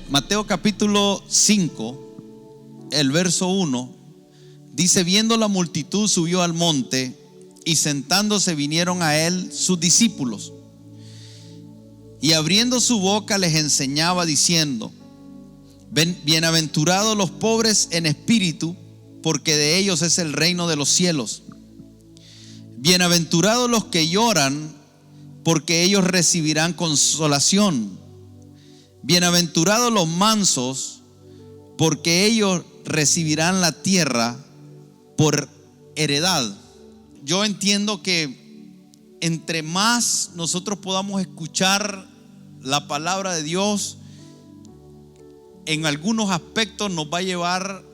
Mateo capítulo 5, el verso 1, dice: viendo la multitud, subió al monte, y sentándose vinieron a él sus discípulos. Y abriendo su boca les enseñaba diciendo: bienaventurados los pobres en espíritu, porque de ellos es el reino de los cielos. Bienaventurados los que lloran, porque ellos recibirán consolación. Bienaventurados los mansos, porque ellos recibirán la tierra por heredad. Yo entiendo que entre más nosotros podamos escuchar la palabra de Dios, en algunos aspectos nos va a llevar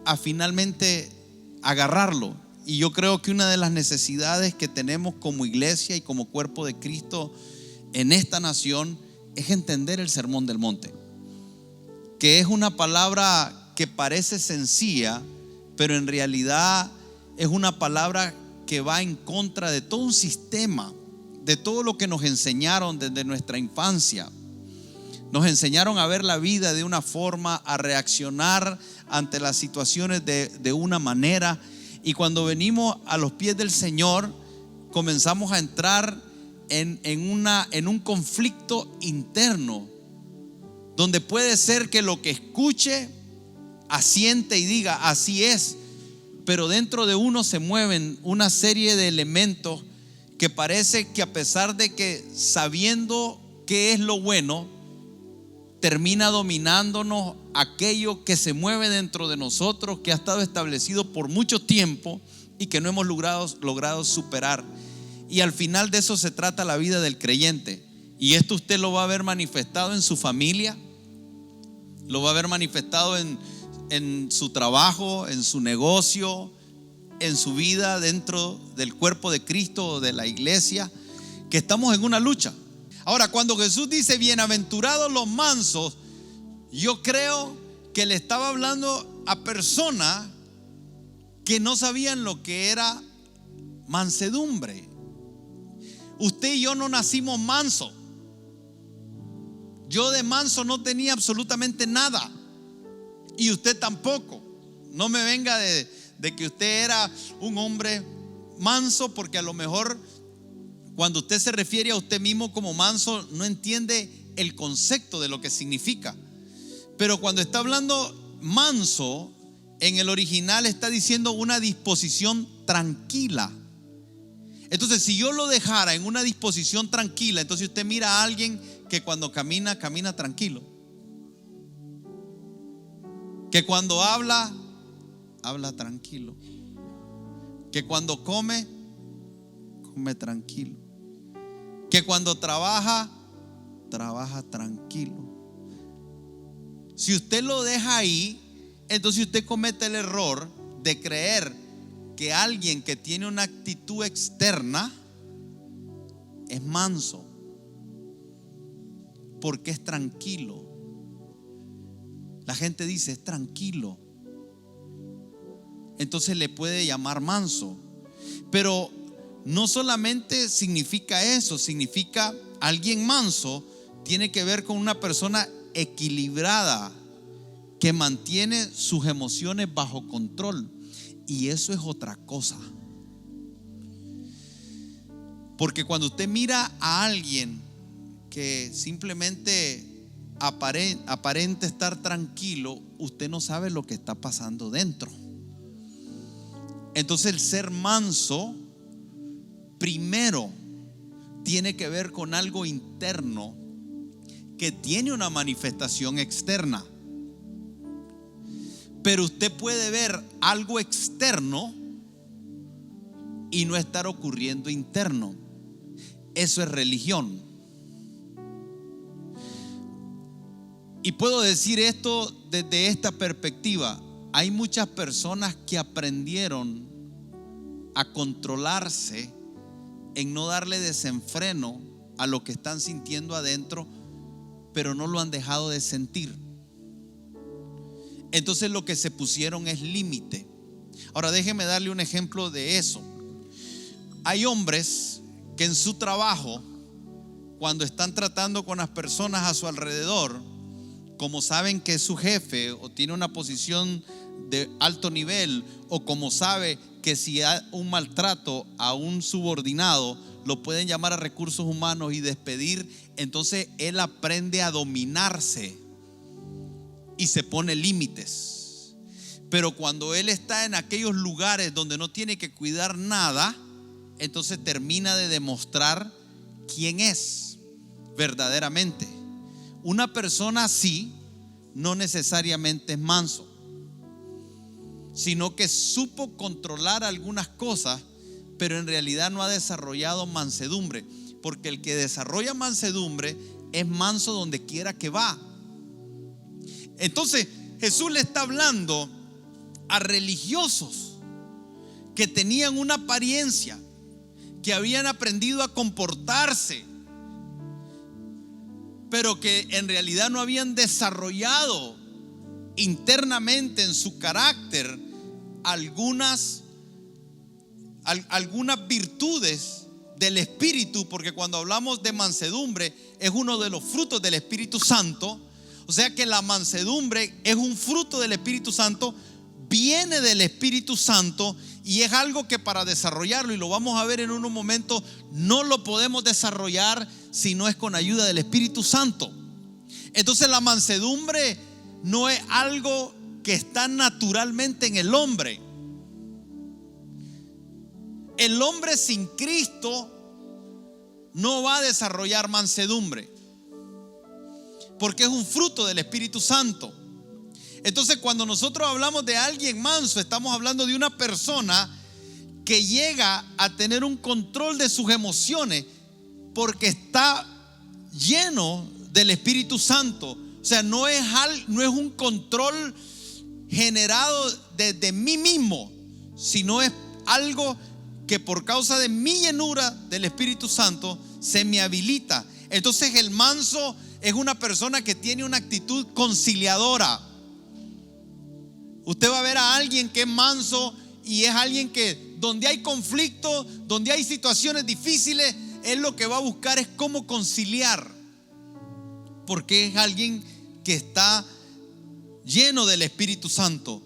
a finalmente agarrarlo. Y yo creo que una de las necesidades que tenemos como iglesia y como cuerpo de Cristo en esta nación es entender el Sermón del Monte, que es una palabra que parece sencilla, pero en realidad es una palabra que va en contra de todo un sistema, de todo lo que nos enseñaron desde nuestra infancia. Nos enseñaron a ver la vida de una forma, a reaccionar ante las situaciones de una manera. Y cuando venimos a los pies del Señor, comenzamos a entrar en un conflicto interno, donde puede ser que lo que escuche asiente y diga así es, pero dentro de uno se mueven una serie de elementos que parece que, a pesar de que sabiendo qué es lo bueno, termina dominándonos aquello que se mueve dentro de nosotros, que ha estado establecido por mucho tiempo y que no hemos logrado superar. Y al final de eso se trata la vida del creyente. Y esto usted lo va a ver manifestado en su familia, lo va a ver manifestado en su trabajo, en su negocio, en su vida dentro del cuerpo de Cristo o de la iglesia, que estamos en una lucha. Ahora, cuando Jesús dice bienaventurados los mansos, yo creo que le estaba hablando a personas que no sabían lo que era mansedumbre. Usted y yo no nacimos mansos. Yo de manso no tenía absolutamente nada, y usted tampoco. No me venga de que usted era un hombre manso, porque a lo mejor cuando usted se refiere a usted mismo como manso, no entiende el concepto de lo que significa. Pero cuando está hablando manso, en el original está diciendo una disposición tranquila. Entonces, si yo lo dejara en una disposición tranquila, entonces usted mira a alguien que cuando camina tranquilo, que cuando habla tranquilo, que cuando come tranquilo, que cuando trabaja tranquilo. Si usted lo deja ahí, entonces usted comete el error de creer que alguien que tiene una actitud externa es manso, porque es tranquilo. La gente dice es tranquilo, entonces le puede llamar manso. Pero no solamente significa eso, significa alguien manso tiene que ver con una persona equilibrada, que mantiene sus emociones bajo control. Y eso es otra cosa, porque cuando usted mira a alguien que simplemente aparente estar tranquilo, usted no sabe lo que está pasando dentro. Entonces, el ser manso primero tiene que ver con algo interno que tiene una manifestación externa. Pero usted puede ver algo externo y no estar ocurriendo interno. Eso es religión. Y puedo decir esto desde esta perspectiva. Hay muchas personas que aprendieron a controlarse en no darle desenfreno a lo que están sintiendo adentro, pero no lo han dejado de sentir. Entonces lo que se pusieron es límite. Ahora déjeme darle un ejemplo de eso. Hay hombres que en su trabajo, cuando están tratando con las personas a su alrededor, como saben que es su jefe o tiene una posición de alto nivel, o como sabe que si hay un maltrato a un subordinado, lo pueden llamar a recursos humanos y despedir, entonces él aprende a dominarse y se pone límites. Pero cuando él está en aquellos lugares donde no tiene que cuidar nada, entonces termina de demostrar quién es verdaderamente. Una persona así no necesariamente es manso, sino que supo controlar algunas cosas, pero en realidad no ha desarrollado mansedumbre, porque el que desarrolla mansedumbre es manso donde quiera que va. Entonces Jesús le está hablando a religiosos que tenían una apariencia, que habían aprendido a comportarse, pero que en realidad no habían desarrollado internamente en su carácter algunas virtudes del Espíritu, porque cuando hablamos de mansedumbre es uno de los frutos del Espíritu Santo. O sea que la mansedumbre es un fruto del Espíritu Santo, viene del Espíritu Santo, y es algo que para desarrollarlo, y lo vamos a ver en unos momentos, no lo podemos desarrollar si no es con ayuda del Espíritu Santo. Entonces la mansedumbre no es algo que está naturalmente en el hombre. El hombre sin Cristo no va a desarrollar mansedumbre, porque es un fruto del Espíritu Santo. Entonces cuando nosotros hablamos de alguien manso, estamos hablando de una persona que llega a tener un control de sus emociones, porque está lleno del Espíritu Santo. O sea, no es un control generado desde mí mismo, sino es algo que por causa de mi llenura del Espíritu Santo se me habilita. Entonces el manso es una persona que tiene una actitud conciliadora. Usted va a ver a alguien que es manso, y es alguien que donde hay conflicto, donde hay situaciones difíciles, él lo que va a buscar es cómo conciliar, porque es alguien que está lleno del Espíritu Santo.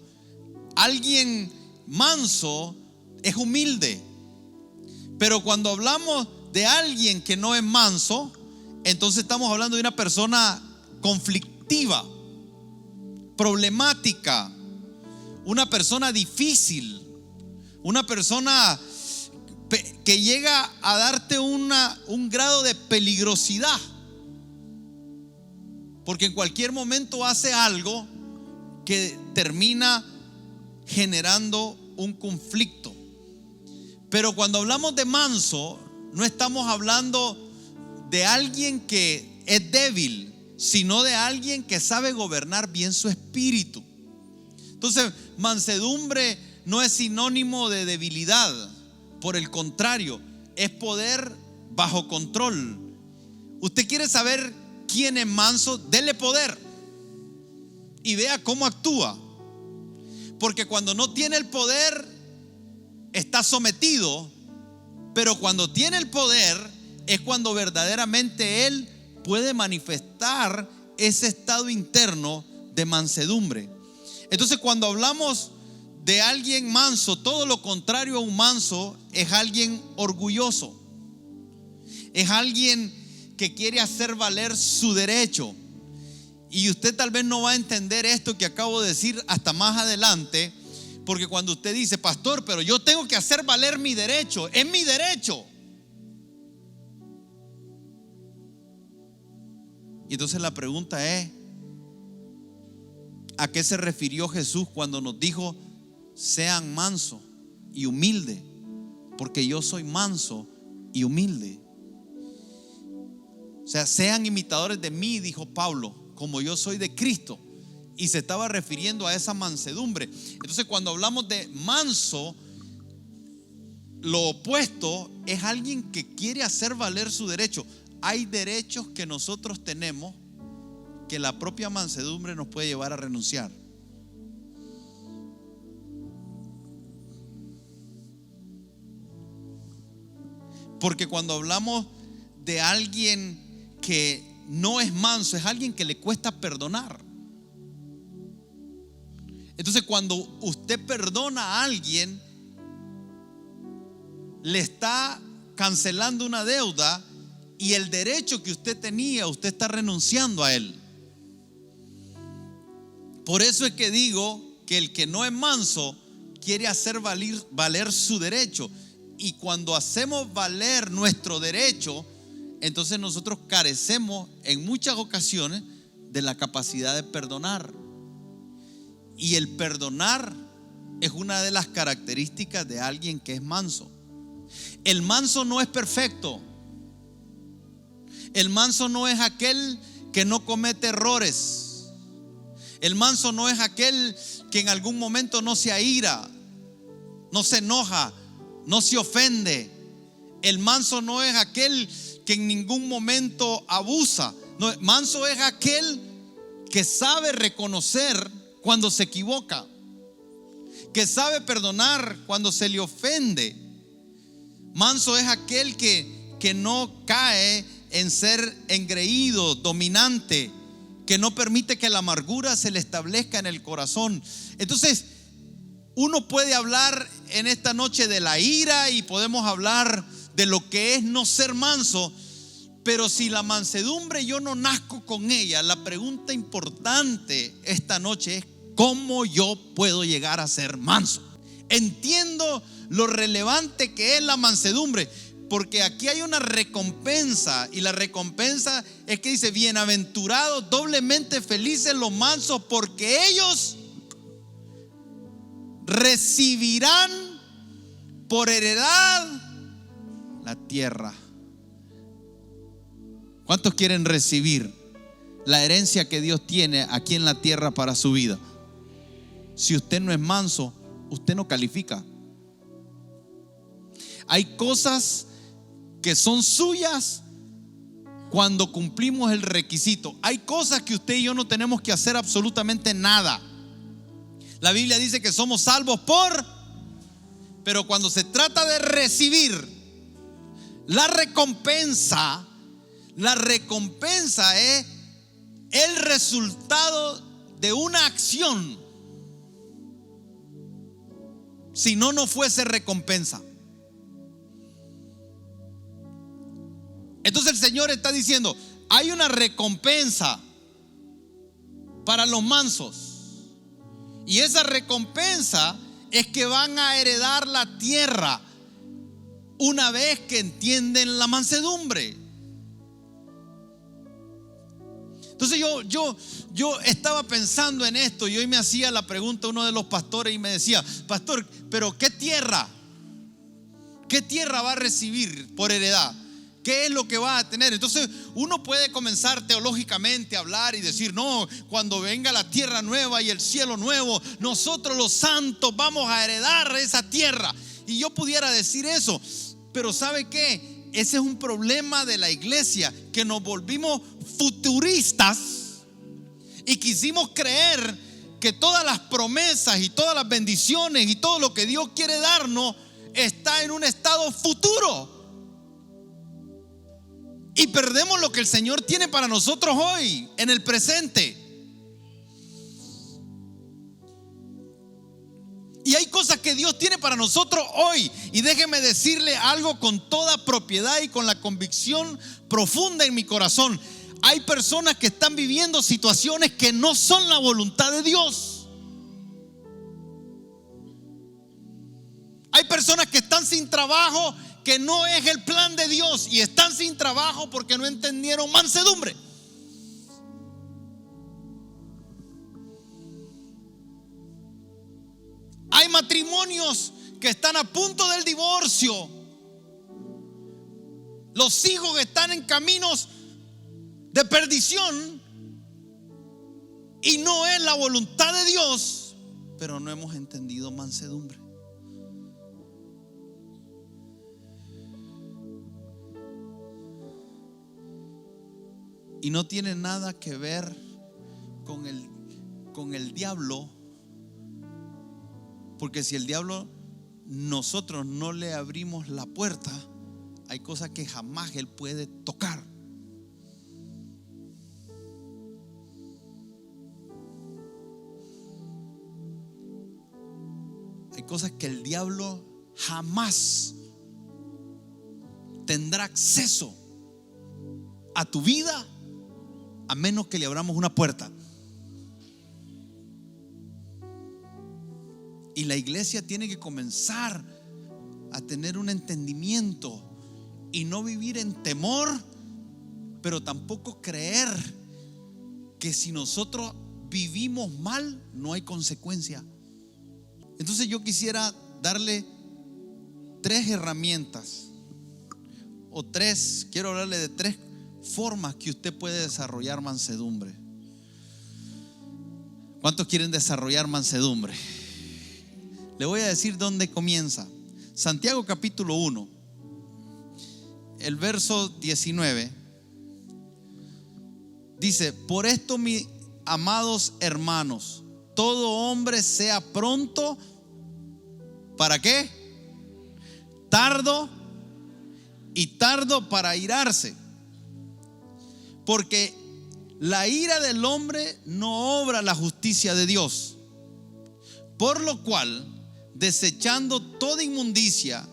Alguien manso es humilde, pero cuando hablamos de alguien que no es manso, entonces estamos hablando de una persona conflictiva, problemática, una persona difícil, una persona que llega a darte un grado de peligrosidad, porque en cualquier momento hace algo que termina generando un conflicto. Pero cuando hablamos de manso, no estamos hablando de alguien que es débil, sino de alguien que sabe gobernar bien su espíritu. Entonces, mansedumbre no es sinónimo de debilidad. Por el contrario, es poder bajo control. Usted quiere saber quién es manso, dele poder y vea cómo actúa. Porque cuando no tiene el poder, está sometido. Pero cuando tiene el poder, es cuando verdaderamente él puede manifestar ese estado interno de mansedumbre. Entonces, cuando hablamos de alguien manso, todo lo contrario a un manso es alguien orgulloso. Es alguien que quiere hacer valer su derecho. Y usted tal vez no va a entender esto que acabo de decir hasta más adelante, porque cuando usted dice: pastor, pero yo tengo que hacer valer mi derecho, es mi derecho. Y entonces la pregunta es: ¿a qué se refirió Jesús cuando nos dijo: sean mansos y humildes? Porque yo soy manso y humilde. O sea, sean imitadores de mí, dijo Pablo, como yo soy de Cristo. Y se estaba refiriendo a esa mansedumbre. Entonces, cuando hablamos de manso, lo opuesto es alguien que quiere hacer valer su derecho. Hay derechos que nosotros tenemos que la propia mansedumbre nos puede llevar a renunciar. Porque cuando hablamos de alguien que no es manso es alguien que le cuesta perdonar. Entonces, cuando usted perdona a alguien, le está cancelando una deuda, y el derecho que usted tenía, usted está renunciando a él. Por eso es que digo que el que no es manso quiere hacer valer su derecho. Y cuando hacemos valer nuestro derecho, entonces nosotros carecemos en muchas ocasiones de la capacidad de perdonar. Y el perdonar es una de las características de alguien que es manso. El manso no es perfecto. El manso no es aquel que no comete errores. El manso no es aquel que en algún momento no se aira, no se enoja, no se ofende. El manso no es aquel que en ningún momento abusa. No, manso es aquel que sabe reconocer cuando se equivoca, que sabe perdonar cuando se le ofende. Manso es aquel que no cae en ser engreído, dominante, que no permite que la amargura se le establezca en el corazón. Entonces, uno puede hablar en esta noche de la ira y podemos hablar de lo que es no ser manso, pero si la mansedumbre yo no nazco con ella, la pregunta importante esta noche es: ¿cómo yo puedo llegar a ser manso? Entiendo lo relevante que es la mansedumbre, porque aquí hay una recompensa, y la recompensa es que dice: bienaventurados, doblemente felices los mansos, porque ellos recibirán por heredad la tierra. ¿Cuántos quieren recibir la herencia que Dios tiene aquí en la tierra para su vida? Si usted no es manso, usted no califica. Hay cosas que son suyas cuando cumplimos el requisito. Hay cosas que usted y yo no tenemos que hacer absolutamente nada. La Biblia dice que somos salvos pero cuando se trata de recibir la recompensa es el resultado de una acción. Si no, no fuese recompensa. Entonces el Señor está diciendo: hay una recompensa para los mansos, y esa recompensa es que van a heredar la tierra una vez que entienden la mansedumbre. Entonces yo estaba pensando en esto, y hoy me hacía la pregunta uno de los pastores y me decía: pastor, pero ¿qué tierra va a recibir por heredad? ¿Qué es lo que va a tener? Entonces uno puede comenzar teológicamente a hablar y decir: no, cuando venga la tierra nueva y el cielo nuevo, nosotros los santos vamos a heredar esa tierra. Y yo pudiera decir eso, pero ¿sabe qué? Ese es un problema de la iglesia, que nos volvimos futuristas y quisimos creer que todas las promesas y todas las bendiciones y todo lo que Dios quiere darnos está en un estado futuro. Y perdemos lo que el Señor tiene para nosotros hoy, en el presente. Y hay cosas que Dios tiene para nosotros hoy. Y déjeme decirle algo con toda propiedad y con la convicción profunda en mi corazón: hay personas que están viviendo situaciones que no son la voluntad de Dios. Hay personas que están sin trabajo, que no es el plan de Dios, y están sin trabajo porque no entendieron mansedumbre. Hay matrimonios que están a punto del divorcio. Los hijos están en caminos de perdición y no es la voluntad de Dios, pero no hemos entendido mansedumbre. Y no tiene nada que ver con el diablo, porque si el diablo, nosotros no le abrimos la puerta, hay cosas que jamás él puede tocar. cosas que el diablo jamás tendrá acceso a tu vida a menos que le abramos una puerta. Y la iglesia tiene que comenzar a tener un entendimiento y no vivir en temor, pero tampoco creer que si nosotros vivimos mal no hay consecuencia. Entonces yo quisiera darle 3 herramientas quiero hablarle de 3 formas que usted puede desarrollar mansedumbre. ¿Cuántos quieren desarrollar mansedumbre? Le voy a decir dónde comienza. Santiago capítulo 1, el verso 19 dice: por esto, mis amados hermanos, todo hombre sea pronto, ¿para qué? Tardo para airarse, porque la ira del hombre no obra la justicia de Dios. Por lo cual, desechando toda inmundicia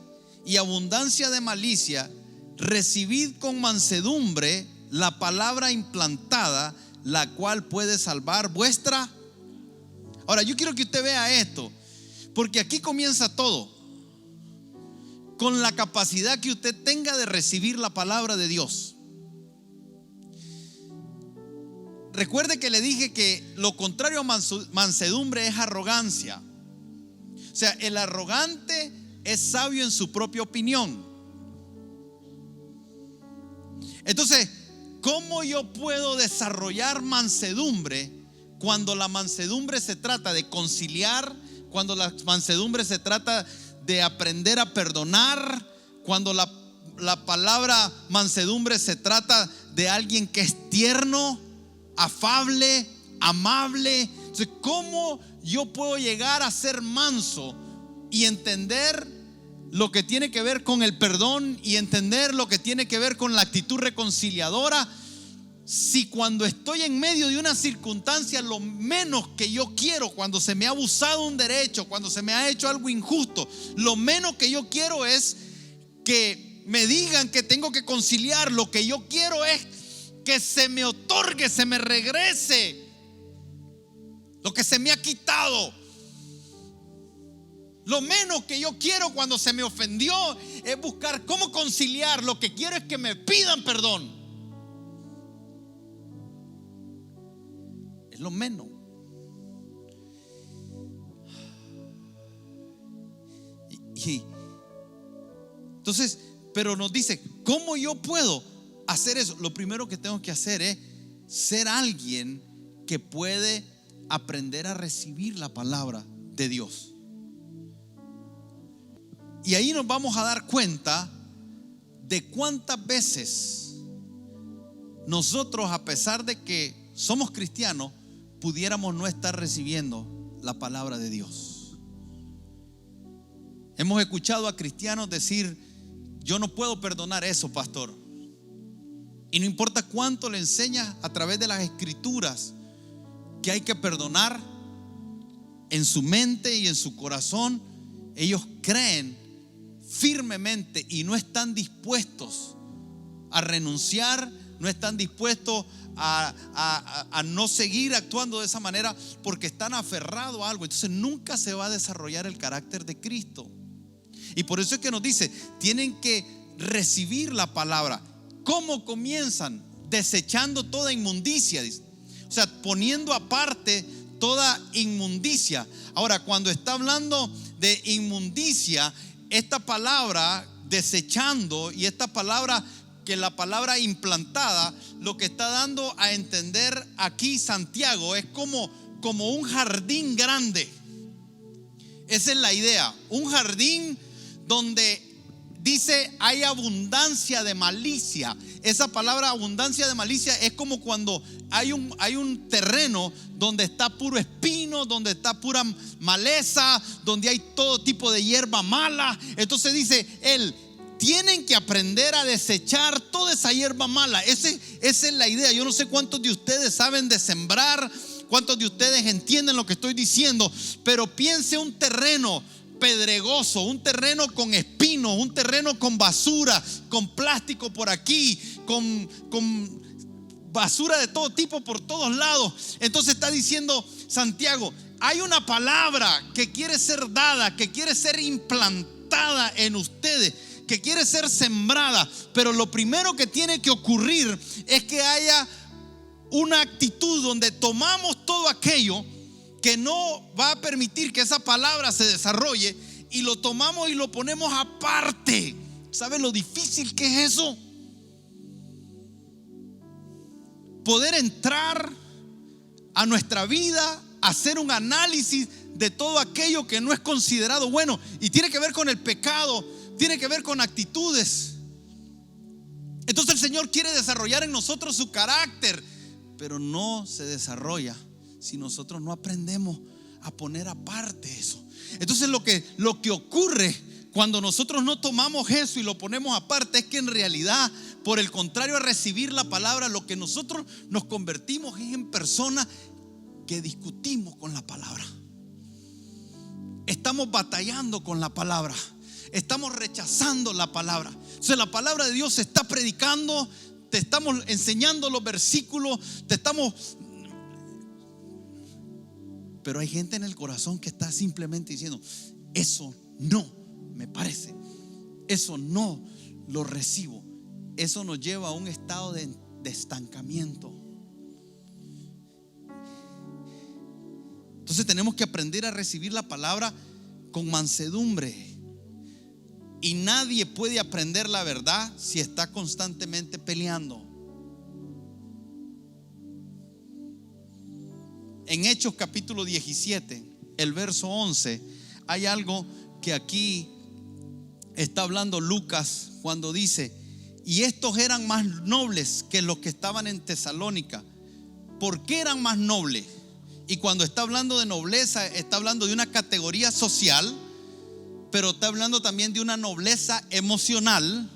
y abundancia de malicia, recibid con mansedumbre la palabra implantada, la cual puede salvar vuestra. Ahora yo quiero que usted vea esto, porque aquí comienza todo, con la capacidad que usted tenga de recibir la palabra de Dios. Recuerde que le dije que lo contrario a mansedumbre es arrogancia. O sea, el arrogante es sabio en su propia opinión. Entonces, ¿cómo yo puedo desarrollar mansedumbre cuando la mansedumbre se trata de conciliar, cuando la mansedumbre se trata de aprender a perdonar, cuando la palabra mansedumbre se trata de alguien que es tierno, afable, amable? Entonces, ¿cómo yo puedo llegar a ser manso y entender lo que tiene que ver con el perdón y entender lo que tiene que ver con la actitud reconciliadora, si cuando estoy en medio de una circunstancia, lo menos que yo quiero, cuando se me ha abusado un derecho, cuando se me ha hecho algo injusto, lo menos que yo quiero es que me digan que tengo que conciliar? Lo que yo quiero es que se me otorgue, se me regrese lo que se me ha quitado. Lo menos que yo quiero cuando se me ofendió es buscar cómo conciliar. Lo que quiero es que me pidan perdón. Es lo menos. Y entonces, pero nos dice, ¿cómo yo puedo hacer eso? Lo primero que tengo que hacer es ser alguien que puede aprender a recibir la palabra de Dios. Y ahí nos vamos a dar cuenta de cuántas veces nosotros, a pesar de que somos cristianos, pudiéramos no estar recibiendo la palabra de Dios. Hemos escuchado a cristianos decir: yo no puedo perdonar eso, pastor. Y no importa cuánto le enseñas a través de las escrituras que hay que perdonar, en su mente y en su corazón ellos creen firmemente y no están dispuestos a renunciar, no están dispuestos a no seguir actuando de esa manera porque están aferrados a algo. Entonces nunca se va a desarrollar el carácter de Cristo. Y por eso es que nos dice, tienen que recibir la palabra. ¿Cómo comienzan? Desechando toda inmundicia, dice. O sea, poniendo aparte toda inmundicia. Ahora, cuando está hablando de inmundicia, esta palabra desechando y esta palabra, que la palabra implantada, lo que está dando a entender aquí Santiago es como un jardín grande. Esa es la idea. Un jardín donde dice hay abundancia de malicia. Esa palabra abundancia de malicia es como cuando hay un terreno donde está puro espino, donde está pura maleza, donde hay todo tipo de hierba mala. Entonces dice él, tienen que aprender a desechar toda esa hierba mala. Esa es la idea. Yo no sé cuántos de ustedes saben de sembrar, cuántos de ustedes entienden lo que estoy diciendo, pero piense un terreno pedregoso, un terreno con espinos, un terreno con basura, con plástico por aquí, con basura de todo tipo por todos lados. Entonces está diciendo Santiago, hay una palabra que quiere ser dada, que quiere ser implantada en ustedes, que quiere ser sembrada, pero lo primero que tiene que ocurrir es que haya una actitud donde tomamos todo aquello que no va a permitir que esa palabra se desarrolle y lo tomamos y lo ponemos aparte. ¿Sabe lo difícil que es eso? Poder entrar a nuestra vida, hacer un análisis de todo aquello que no es considerado bueno, y tiene que ver con el pecado, tiene que ver con actitudes. Entonces el Señor quiere desarrollar en nosotros su carácter, pero no se desarrolla si nosotros no aprendemos a poner aparte eso. Entonces lo que ocurre cuando nosotros no tomamos eso y lo ponemos aparte es que en realidad, por el contrario a recibir la palabra, lo que nosotros nos convertimos es en personas que discutimos con la palabra. Estamos batallando con la palabra, estamos rechazando la palabra. Entonces la palabra de Dios se está predicando, te estamos enseñando los versículos, pero hay gente en el corazón que está simplemente diciendo, eso no me parece, eso no lo recibo. Eso nos lleva a un estado de estancamiento. Entonces tenemos que aprender a recibir la palabra con mansedumbre. Y nadie puede aprender la verdad si está constantemente peleando. En Hechos capítulo 17, el verso 11, hay algo que aquí está hablando Lucas cuando dice: y estos eran más nobles que los que estaban en Tesalónica. ¿Por qué eran más nobles? Y cuando está hablando de nobleza, está hablando de una categoría social, pero está hablando también de una nobleza emocional,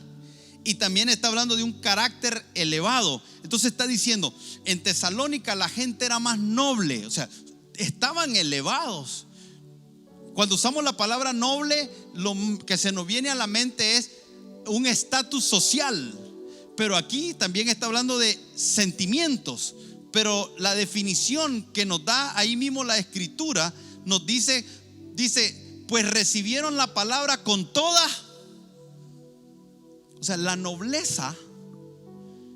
y también está hablando de un carácter elevado. Entonces está diciendo, en Tesalónica la gente era más noble, o sea, estaban elevados. Cuando usamos la palabra noble, lo que se nos viene a la mente es un estatus social, pero aquí también está hablando de sentimientos. Pero la definición que nos da ahí mismo la escritura nos dice, pues recibieron la palabra con toda. O sea, la nobleza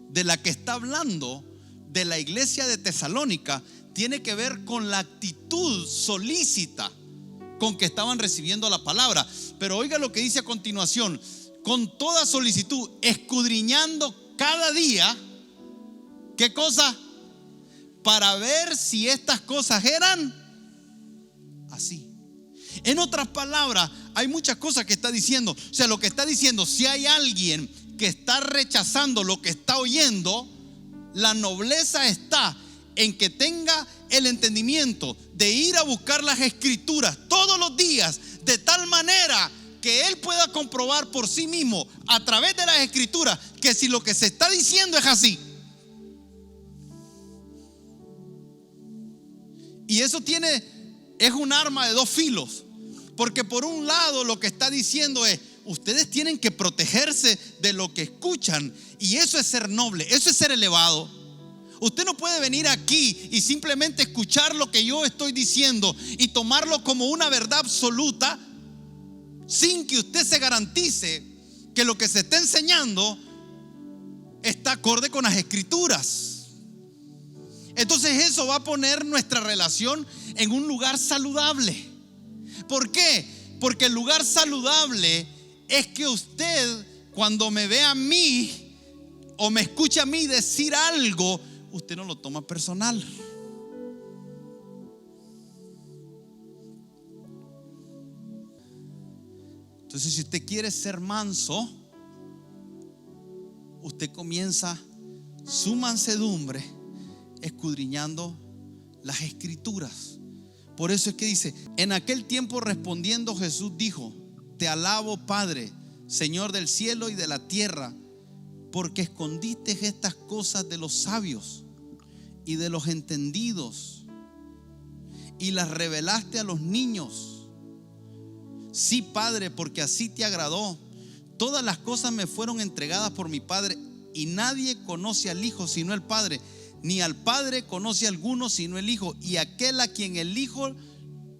de la que está hablando de la iglesia de Tesalónica tiene que ver con la actitud solícita con que estaban recibiendo la palabra. Pero oiga lo que dice a continuación: con toda solicitud, escudriñando cada día, ¿qué cosa? Para ver si estas cosas eran así. En otras palabras, hay muchas cosas que está diciendo. O sea, lo que está diciendo, si hay alguien que está rechazando lo que está oyendo, la nobleza está en que tenga el entendimiento de ir a buscar las escrituras todos los días, de tal manera que él pueda comprobar por sí mismo a través de las escrituras que si lo que se está diciendo es así. Y eso es un arma de dos filos, porque por un lado lo que está diciendo es: ustedes tienen que protegerse de lo que escuchan, y eso es ser noble, eso es ser elevado. Usted no puede venir aquí y simplemente escuchar lo que yo estoy diciendo y tomarlo como una verdad absoluta sin que usted se garantice que lo que se está enseñando está acorde con las escrituras. Entonces eso va a poner nuestra relación en un lugar saludable. ¿Por qué? Porque el lugar saludable es que usted, cuando me ve a mí o me escucha a mí decir algo, usted no lo toma personal. Entonces, si usted quiere ser manso, usted comienza su mansedumbre escudriñando las escrituras. Por eso es que dice: en aquel tiempo respondiendo Jesús dijo: te alabo, Padre, Señor del cielo y de la tierra, porque escondiste estas cosas de los sabios y de los entendidos y las revelaste a los niños. Sí, Padre, porque así te agradó. Todas las cosas me fueron entregadas por mi Padre, y nadie conoce al Hijo sino el Padre, ni al Padre conoce a alguno sino el Hijo, y aquel a quien el Hijo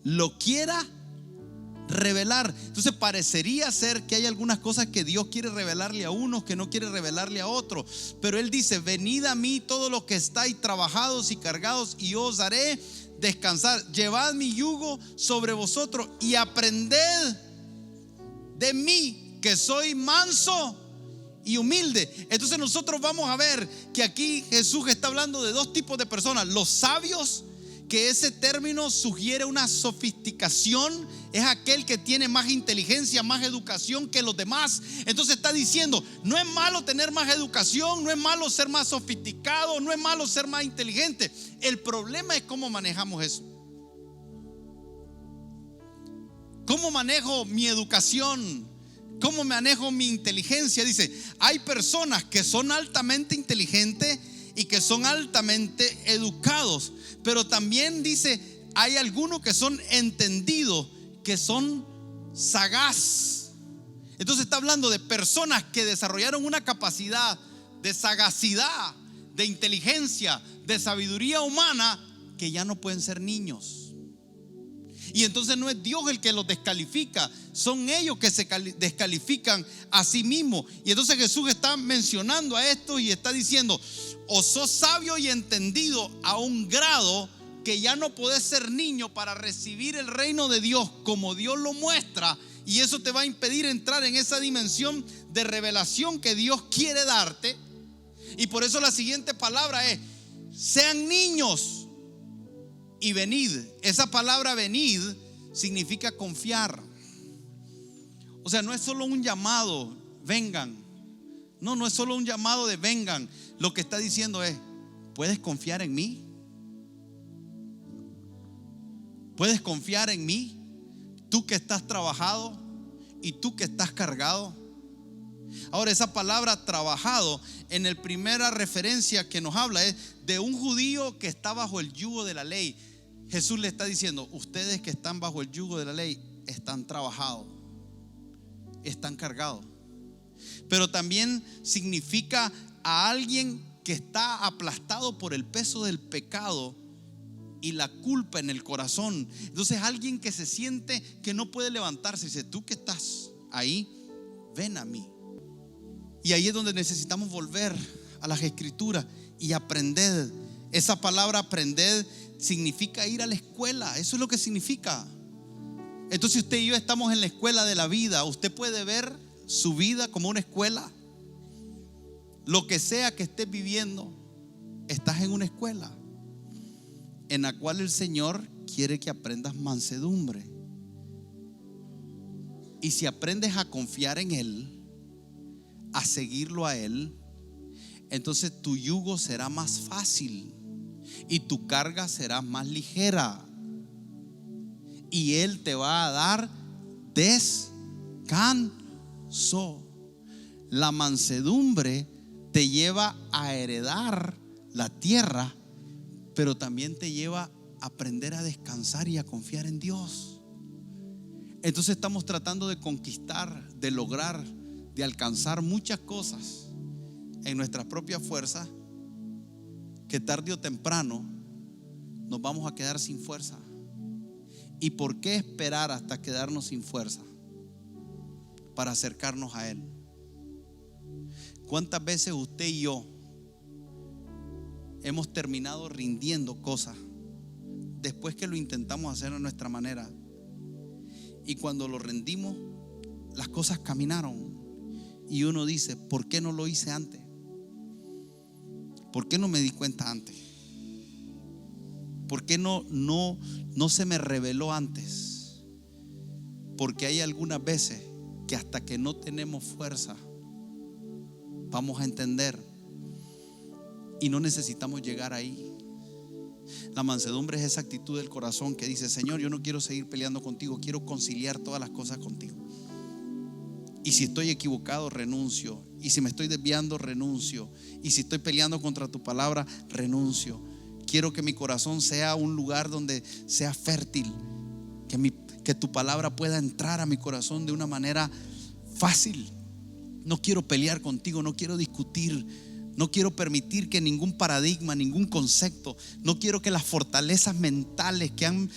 lo quiera revelar. Entonces parecería ser que hay algunas cosas que Dios quiere revelarle a unos, que no quiere revelarle a otros. Pero Él dice: venid a mí todos los que estáis trabajados y cargados, y yo os haré descansar. Llevad mi yugo sobre vosotros y aprended de mí, que soy manso y humilde. Entonces nosotros vamos a ver que aquí Jesús está hablando de dos tipos de personas: los sabios, que ese término sugiere una sofisticación, es aquel que tiene más inteligencia, más educación que los demás. Entonces está diciendo: no es malo tener más educación, no es malo ser más sofisticado, no es malo ser más inteligente. El problema es cómo manejamos eso. ¿Cómo manejo mi educación? ¿Cómo manejo mi inteligencia? Dice: hay personas que son altamente inteligentes y que son altamente educados, pero también dice: hay algunos que son entendidos, que son sagaz. Entonces está hablando de personas que desarrollaron una capacidad de sagacidad, de inteligencia, de sabiduría humana, que ya no pueden ser niños. Y entonces no es Dios el que los descalifica, son ellos que se descalifican a sí mismos. Y entonces Jesús está mencionando a esto y está diciendo: o sos sabio y entendido a un grado que ya no podés ser niño para recibir el reino de Dios como Dios lo muestra, y eso te va a impedir entrar en esa dimensión de revelación que Dios quiere darte. Y por eso la siguiente palabra es: sean niños y venid. Esa palabra venid significa confiar. O sea, no es solo un llamado, vengan. No es solo un llamado de vengan. Lo que está diciendo es: ¿puedes confiar en mí? ¿Puedes confiar en mí? Tú que estás trabajado y tú que estás cargado. Ahora, esa palabra trabajado, en la primera referencia que nos habla, es de un judío que está bajo el yugo de la ley. Jesús le está diciendo: ustedes que están bajo el yugo de la ley están trabajados, están cargados. Pero también significa a alguien que está aplastado por el peso del pecado y la culpa en el corazón. Entonces alguien que se siente que no puede levantarse. Dice: tú que estás ahí, ven a mí. Y ahí es donde necesitamos volver a las escrituras y aprender. Esa palabra aprender significa ir a la escuela. Eso es lo que significa. Entonces usted y yo estamos en la escuela de la vida. Usted puede ver su vida como una escuela. Lo que sea que estés viviendo, estás en una escuela en la cual el Señor quiere que aprendas mansedumbre. Y si aprendes a confiar en Él, a seguirlo a Él, entonces tu yugo será más fácil y tu carga será más ligera, y Él te va a dar descanso. La mansedumbre te lleva a heredar la tierra, pero también te lleva a aprender a descansar y a confiar en Dios. Entonces estamos tratando de conquistar, de lograr, de alcanzar muchas cosas en nuestras propias fuerzas, que tarde o temprano nos vamos a quedar sin fuerza. ¿Y por qué esperar hasta quedarnos sin fuerza para acercarnos a Él? ¿Cuántas veces usted y yo hemos terminado rindiendo cosas después que lo intentamos hacer a nuestra manera? Y cuando lo rendimos, las cosas caminaron. Y uno dice: ¿por qué no lo hice antes? ¿Por qué no me di cuenta antes? ¿Por qué no se me reveló antes? Porque hay algunas veces que hasta que no tenemos fuerza vamos a entender, y no necesitamos llegar ahí. La mansedumbre es esa actitud del corazón que dice: Señor, yo no quiero seguir peleando contigo, quiero conciliar todas las cosas contigo. Y si estoy equivocado, renuncio. Y si me estoy desviando, renuncio. Y si estoy peleando contra tu palabra, renuncio. Quiero que mi corazón sea un lugar donde sea fértil, que tu palabra pueda entrar a mi corazón de una manera fácil. No quiero pelear contigo, no quiero discutir, no quiero permitir que ningún paradigma, ningún concepto, no quiero que las fortalezas mentales que han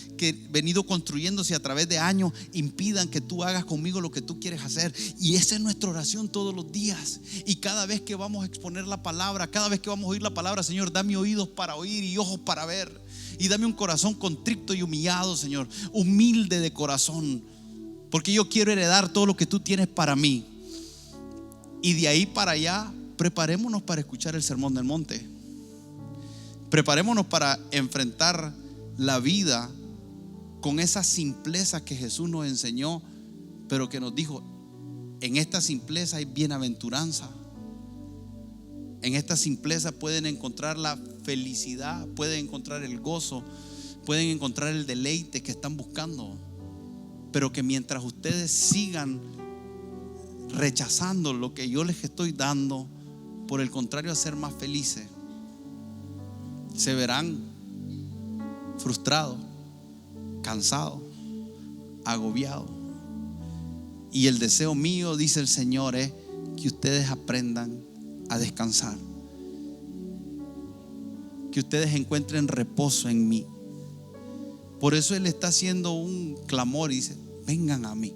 venido construyéndose a través de años impidan que tú hagas conmigo lo que tú quieres hacer. Y esa es nuestra oración todos los días. Y cada vez que vamos a exponer la palabra, cada vez que vamos a oír la palabra, Señor, dame oídos para oír y ojos para ver. Y dame un corazón contrito y humillado, Señor, humilde de corazón, porque yo quiero heredar todo lo que tú tienes para mí. Y de ahí para allá, preparémonos para escuchar el sermón del monte. Preparémonos para enfrentar la vida con esa simpleza que Jesús nos enseñó, pero que nos dijo: en esta simpleza hay bienaventuranza. En esta simpleza pueden encontrar la felicidad, pueden encontrar el gozo, pueden encontrar el deleite que están buscando. Pero que mientras ustedes sigan rechazando lo que yo les estoy dando, por el contrario a ser más felices, se verán frustrados, cansados, agobiados. Y el deseo mío, dice el Señor, es que ustedes aprendan a descansar, que ustedes encuentren reposo en mí. Por eso Él está haciendo un clamor y dice: vengan a mí.